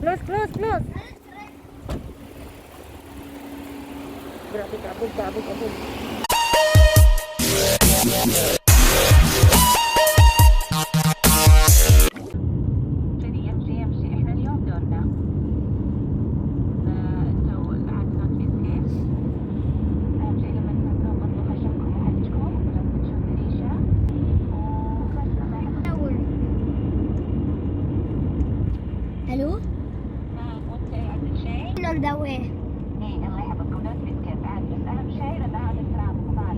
Close, close, close. Grabe, kabog, kabog, kabog. احنا اليوم دورنا فانتوا قعدتوا في الكيس اهم شيء لما تنزلوا برضو خشبكم وحدكم ولما تشوف الريشه وبس الله يحفظكم. Hello? وانت عندك شيء؟ On the way. ايه الله يحفظكم لا تسكت عاد بس اهم شيء لما هذا الكلام طبعا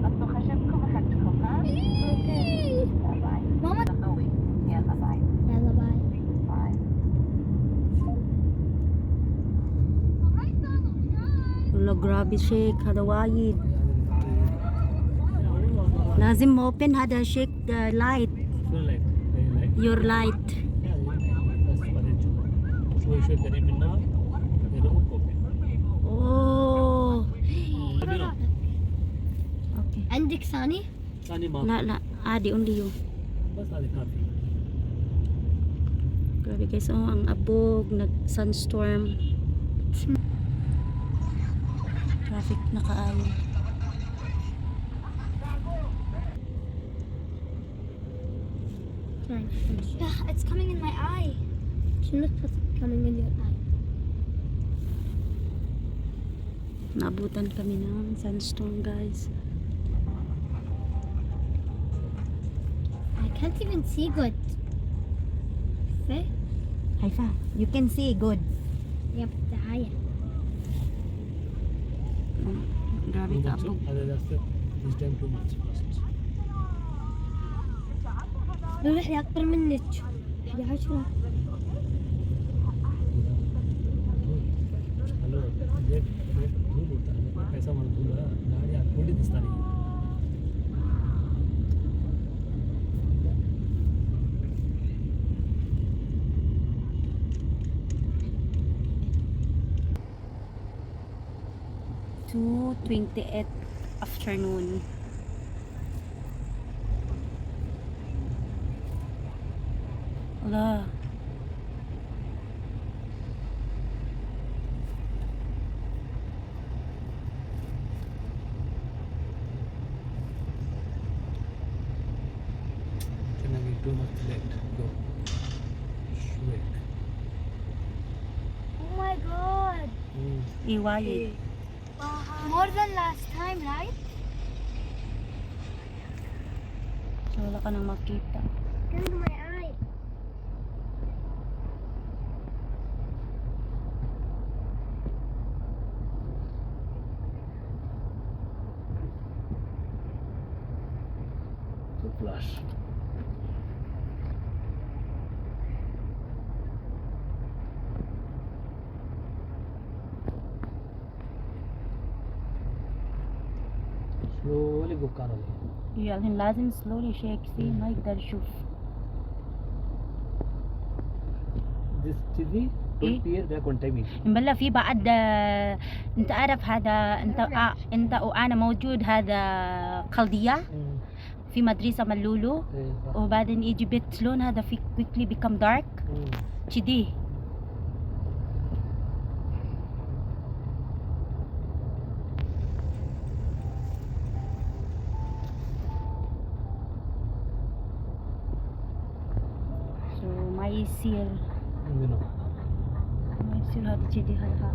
حطوا خشبكم وحدكم ها؟ Okay. باي Mama. قوي يلا باي Yalla bye. باي. Wala, grabe shake. Hada wayid. لازم open هذا shake the light. Your light. شوي شوي قريب من النار يروح اوبن. Oh. Okay. عندك ثاني؟ ثاني ما لا لا عادي only you. بس هذه كافي. Grabe guys, oh, ang abog, nag-sunstorm. Traffic na kaayo. Yeah, it's coming in my eye. Shouldn't it coming in your eye? Naabutan kami ng sunstorm guys. I can't even see good. See? Haifa, you can see good. Yep, the eye. Grabe Too ka much. abog. This time too much first. لو رح أكبر منك 11. Hello देख देख धूल उड़ता है कैसा मन धूल है गाड़ी आप थोड़ी दिसता नहीं To 28 afternoon. Wala. Can I be too much late go shwek Oh my god. Iwayid. More than last time, right? So wala ka nang makita. Look at my eye. to flash slowly go car away يعني لازم slowly shake see ما يقدر يشوف. this TV don't peer back on timing مبلا في بعد انت عارف هذا انت وانا موجود هذا قلدية في مدرسة ملولو وبعدين يجي بيت لون هذا في quickly become dark كذي. So ما يصير ما يصير هذا كذي هذا.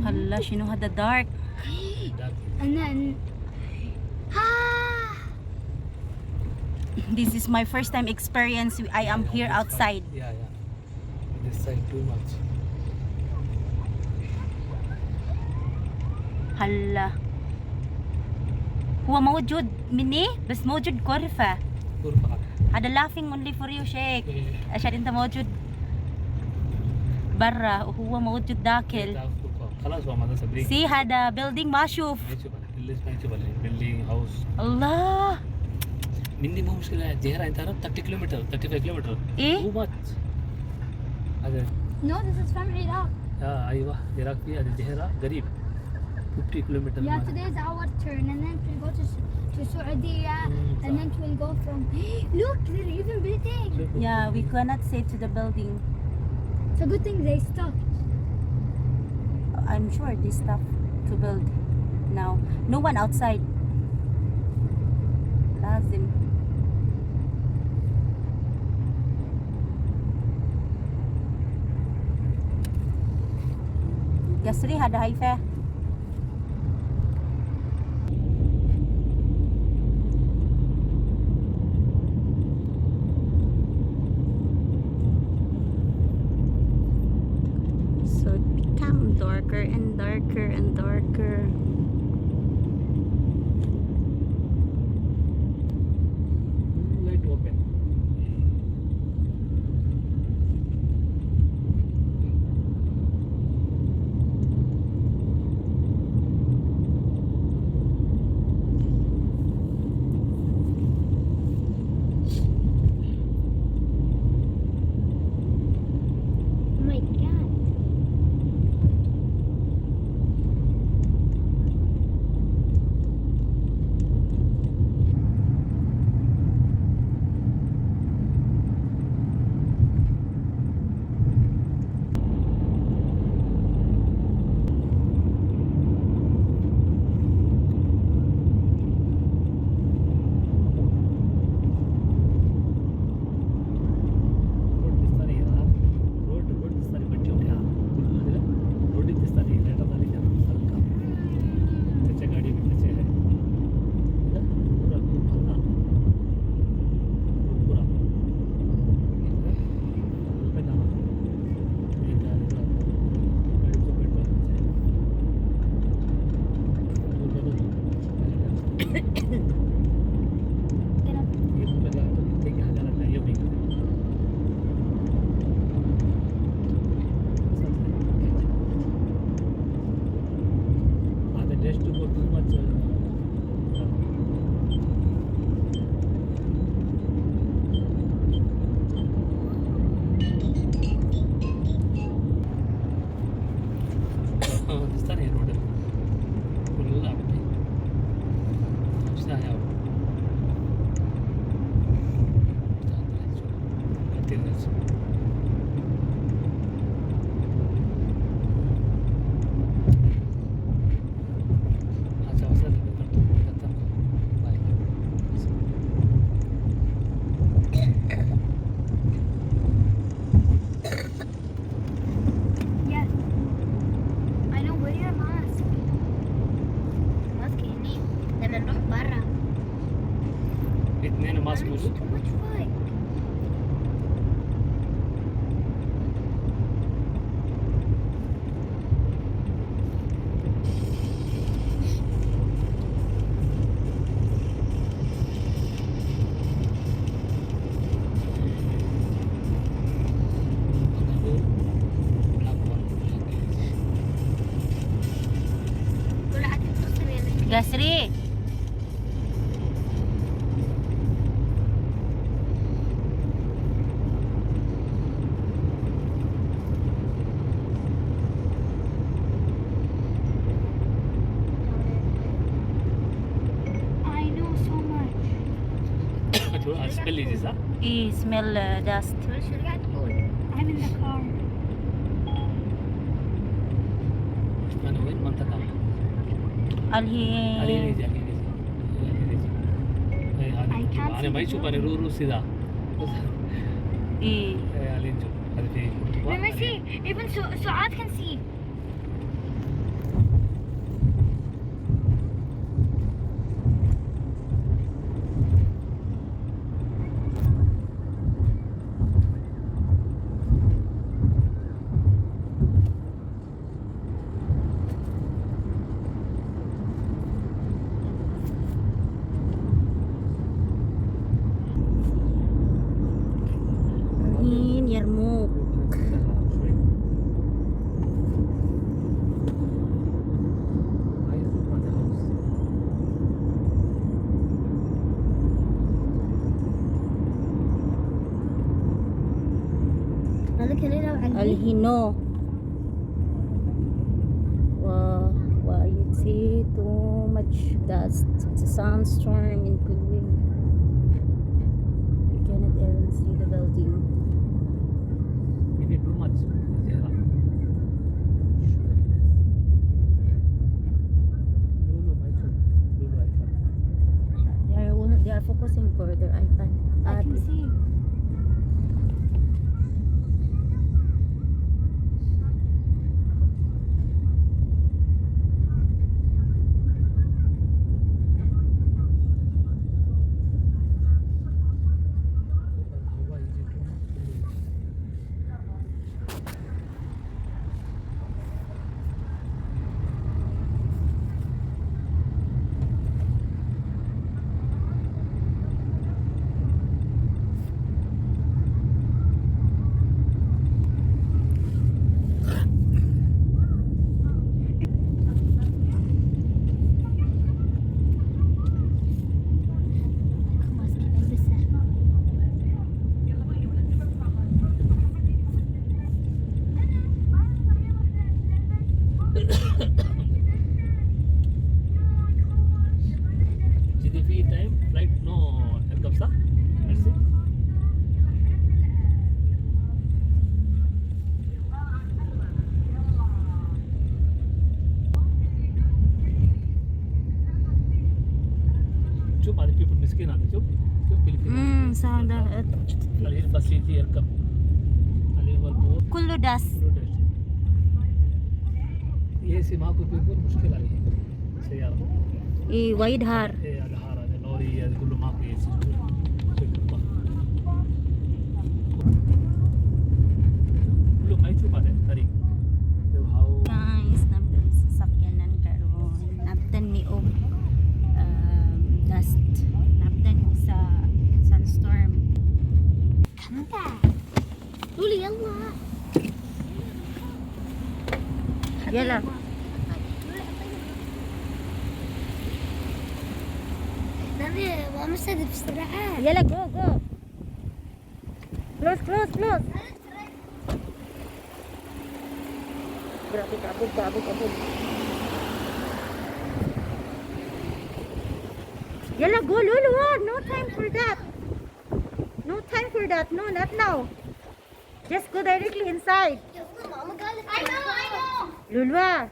هلا شنو هذا دارك. And then... Ah! This is my first time experience. I am here outside. yeah this side too much هلا هو موجود مني بس موجود غرفة. غرفة هذا laughing only for you شيك عشان انت موجود برا وهو موجود داخل. خلاص هو مدرسة بريك. See هذا building ما أشوف. ما يشوف ما يشوف building house. الله. مني مو مشكلة جهرة أنت عارف 30 كيلومتر 35 كيلومتر. إيه؟ too much. هذا No, this is from Iraq. أيوة العراق فيه هذا جهرة قريب 50 كيلومتر. Yeah, today's our turn, and then we'll go to Saudi, and then we'll go from. Look, they're even building. Yeah, we cannot say to the building. It's a good thing they stopped. I'm sure they stopped to build now. No one outside. لازم. قصري هذا هيفا. So it become darker and darker and darker. Light open. Oh my God. Road दिसता नाही यार. Road दिसता नाही पण ठेवल्या road दिसता नाही letter झाली हलका त्याच्या गाडी त्याचे आहे पुरा भरला रोड पुरा हलका जाणार गाडीचं petrol dash to go too much. दिसता नाही रोड फुल लागते आहे अच्छा असं करतो bye. Yes. I know, wear your mask. Mask ini. لما نروح برا. اثنين ماسك موجود. Too much fun. طلعت تصل يا قصري. I know so much. اسبل لي ذا إيه smell dust. شو قاعد تقول؟ I'm in the car. انا وين منطقه اللي علي هي نيجي I can't انا ما see يشوف the انا road. رو سيدا إيه علي نشوف هذا في Let me see. Even Suad can see. مين يرموك. Hino. Wow, wow, you see too much dust. It's a sandstorm in Kuwait. You cannot even see the building. Maybe too much. Yeah. Lulu, my children. Lulu, iPad. They are focusing for their iPad. I can see. Juba, Egypt. خلاص كذا البسها. Jadi free time, flight no helicopter, sah? That's it. شوف هذه people مسكين هذا شوف فيلبين هذا هذه الباص يجي يركب عليه هو البوت كله داس. ये सी माँ को people मुश्किल عليه سيارة إيه وايد هار. إيه هذا حارة هذا لوري هذا كله ماكو يسي كله ما يشوف هذا الطريق شوف هاو Guys, nabdan sa sakyanan karon. Nabdan ni og dust. Nabdan ni sa sandstorm. كمتى؟ قولي يلا. يلا. نبي وامسد بسرعة. يلا go go. Close. Grabe kabog. Yalla go Lulu. No time for that. No, not now. Just go directly inside. ماما قالت I know. Lulu.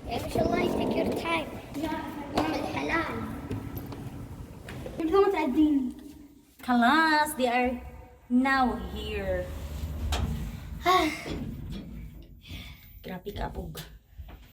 ما شاء الله take your time. أم الحلال. انتوا متعديني. Kalas, they are now here. Grabe kabog.